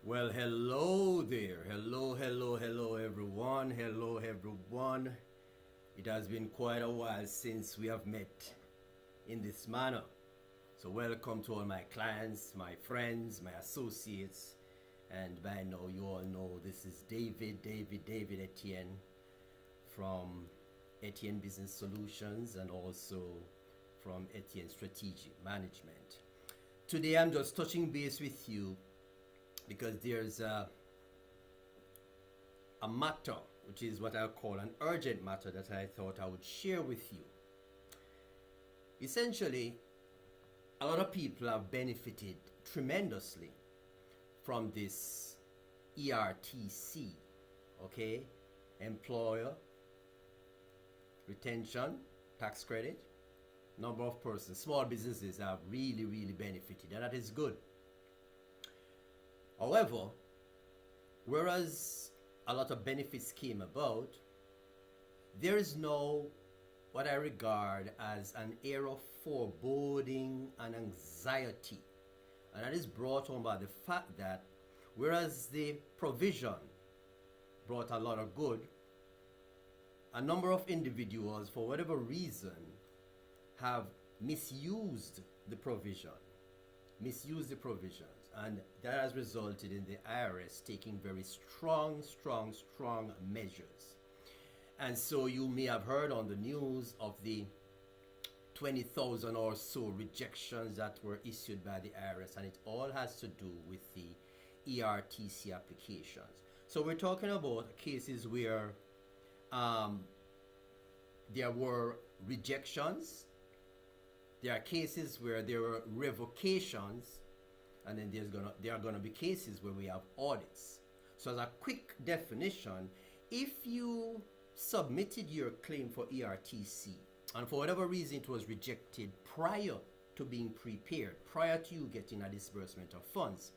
Well, hello there. Hello, everyone. Hello, everyone. It has been quite a while since we have met in this manner. So, welcome to all my clients, my friends, my associates. And by now, you all know this is David Etienne from Etienne Business Solutions and also from Etienne Strategic Management. Today, I'm just touching base with you because there's a matter, which is what I call an urgent matter, that I thought I would share with you. Essentially, a lot of people have benefited tremendously from this ERTC, okay? Employer retention tax credit. Number of persons, small businesses have really benefited, and that is good. However, whereas a lot of benefits came about, there is now what I regard as an air of foreboding and anxiety. And that is brought on by the fact that whereas the provision brought a lot of good, a number of individuals, for whatever reason, have misused the provisions, and that has resulted in the IRS taking very strong measures. And so you may have heard on the news of the 20,000 or so rejections that were issued by the IRS, and it all has to do with the ERTC applications. So we're talking about cases where there were rejections, there are cases where there were revocations, and then there are gonna be cases where we have audits. So as a quick definition, if you submitted your claim for ERTC and for whatever reason it was rejected prior to being prepared, prior to you getting a disbursement of funds,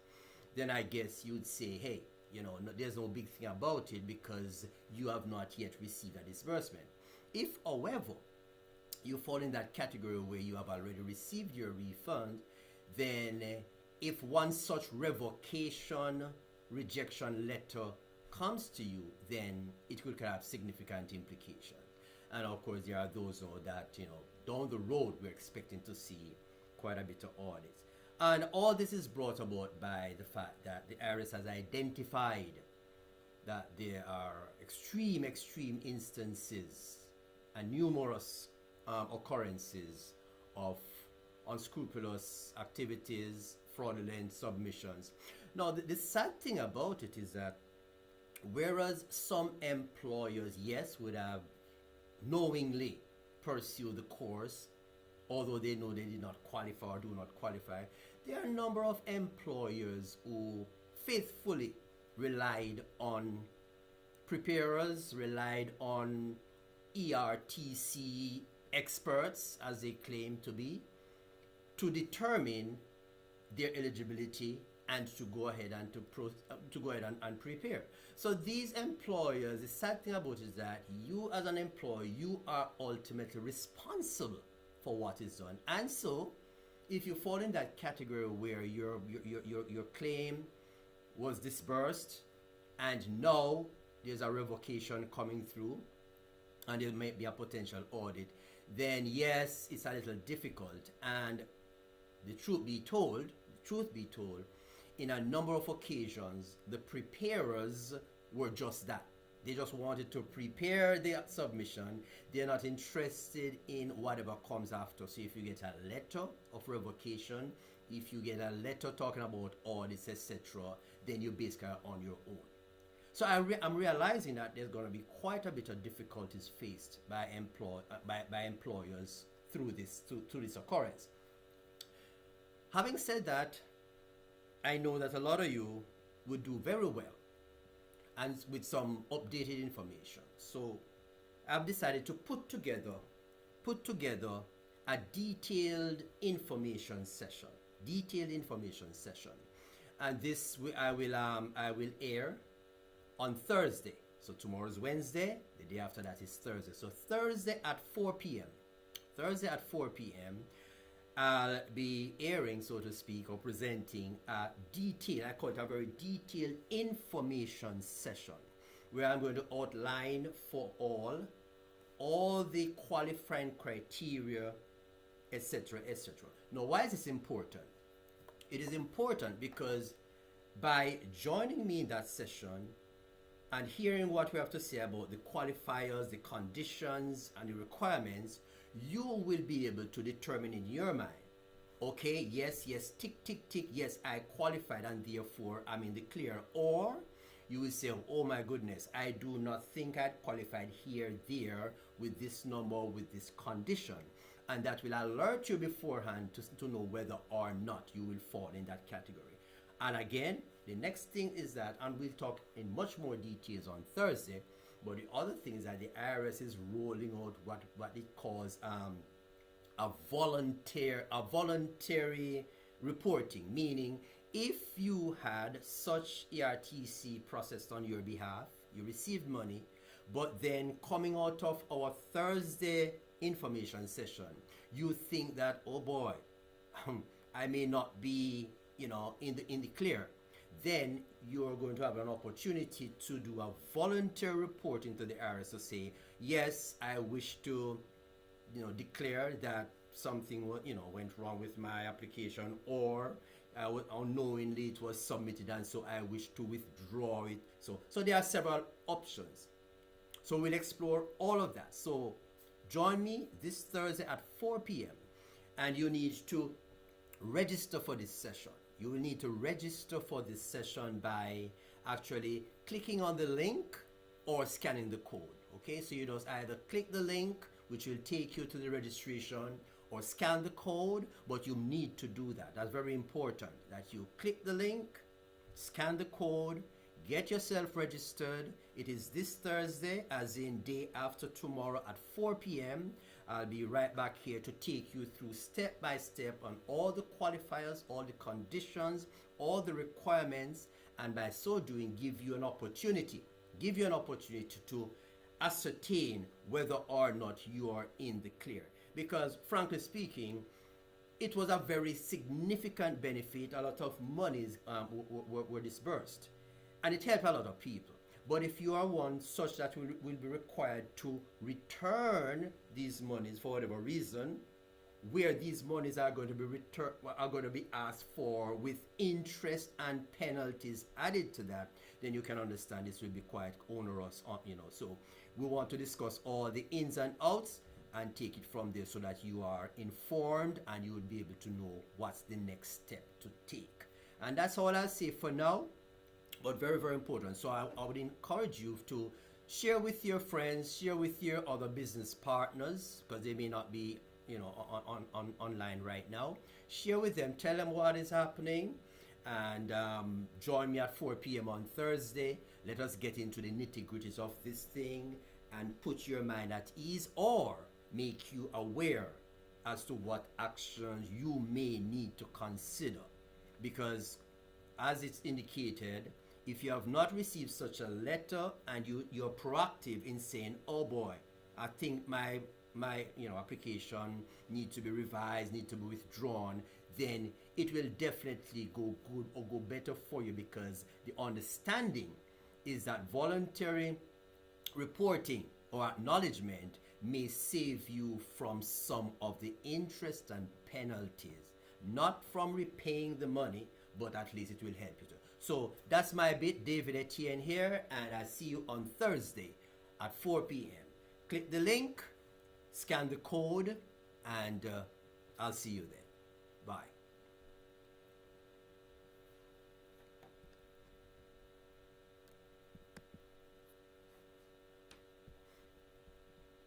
then I guess you'd say, hey, there's no big thing about it because you have not yet received a disbursement. If, however, you fall in that category where you have already received your refund, then if one such revocation rejection letter comes to you, then it could have significant implications. And of course, there are those that, down the road, we're expecting to see quite a bit of audits. And all this is brought about by the fact that the IRS has identified that there are extreme instances and numerous occurrences of unscrupulous activities, fraudulent submissions. Now, the sad thing about it is that whereas some employers, yes, would have knowingly pursued the course, although they know they did not qualify or do not qualify, there are a number of employers who faithfully relied on preparers, relied on ERTC experts, as they claim to be, to determine their eligibility and to go ahead and prepare. So these employers, the sad thing about it is that you as an employer, you are ultimately responsible for what is done. And so if you fall in that category where your claim was disbursed and now there's a revocation coming through and there may be a potential audit, then yes, it's a little difficult. And the truth be told, in a number of occasions, the preparers were just that. They just wanted to prepare their submission. They're not interested in whatever comes after. So if you get a letter of revocation, if you get a letter talking about audits, etc., then you're basically on your own. So I'm realizing that there's going to be quite a bit of difficulties faced by employers through this occurrence. Having said that, I know that a lot of you would do very well and with some updated information. So I've decided to put together a detailed information session. And this I will air on Thursday. So tomorrow is Wednesday, the day after that is Thursday. So Thursday at 4 p.m. I'll be airing, so to speak, or presenting a detailed, I call it a very detailed information session, where I'm going to outline for all the qualifying criteria, etc., etc. Now, why is this important? It is important because by joining me in that session and hearing what we have to say about the qualifiers, the conditions, and the requirements, you will be able to determine in your mind, okay, yes, tick, tick, tick, yes, I qualified and therefore I'm in the clear. Or you will say, oh my goodness, I do not think I qualified here, there, with this number, with this condition. And that will alert you beforehand to know whether or not you will fall in that category. And again, the next thing is that, and we'll talk in much more details on Thursday, but the other thing is that the IRS is rolling out what it calls a voluntary reporting, meaning if you had such ERTC processed on your behalf, you received money, but then coming out of our Thursday information session, you think that, oh boy, I may not be, in the clear, then you're going to have an opportunity to do a voluntary reporting to the IRS to say, yes, I wish to, declare that something, went wrong with my application, or unknowingly it was submitted and so I wish to withdraw it. So there are several options. So we'll explore all of that. So join me this Thursday at 4 p.m. and you need to register for this session. You will need to register for this session by actually clicking on the link or scanning the code. Okay, so you just either click the link, which will take you to the registration, or scan the code, but you need to do that. That's very important, that you click the link, scan the code, get yourself registered. It is this Thursday, as in day after tomorrow at 4 p.m. I'll be right back here to take you through step by step on all the qualifiers, all the conditions, all the requirements, and by so doing give you an opportunity to ascertain whether or not you are in the clear. Because frankly speaking, it was a very significant benefit. A lot of monies were disbursed, and it helped a lot of people. But if you are one such that will be required to return these monies for whatever reason, where these monies are going to be asked for with interest and penalties added to that, then you can understand this will be quite onerous, So we want to discuss all the ins and outs and take it from there so that you are informed and you will be able to know what's the next step to take. And that's all I'll say for now, but very, very important. So I would encourage you to share with your friends, share with your other business partners, because they may not be online right now. Share with them, tell them what is happening, and join me at 4 p.m. on Thursday. Let us get into the nitty-gritties of this thing and put your mind at ease, or make you aware as to what actions you may need to consider. Because as it's indicated, if you have not received such a letter and you're proactive in saying, oh boy, I think my application needs to be revised, need to be withdrawn, then it will definitely go good or go better for you, because the understanding is that voluntary reporting or acknowledgement may save you from some of the interest and penalties, not from repaying the money, but at least it will help you. So that's my bit. David Etienne here, and I'll see you on Thursday at 4 p.m. Click the link, scan the code, and I'll see you there.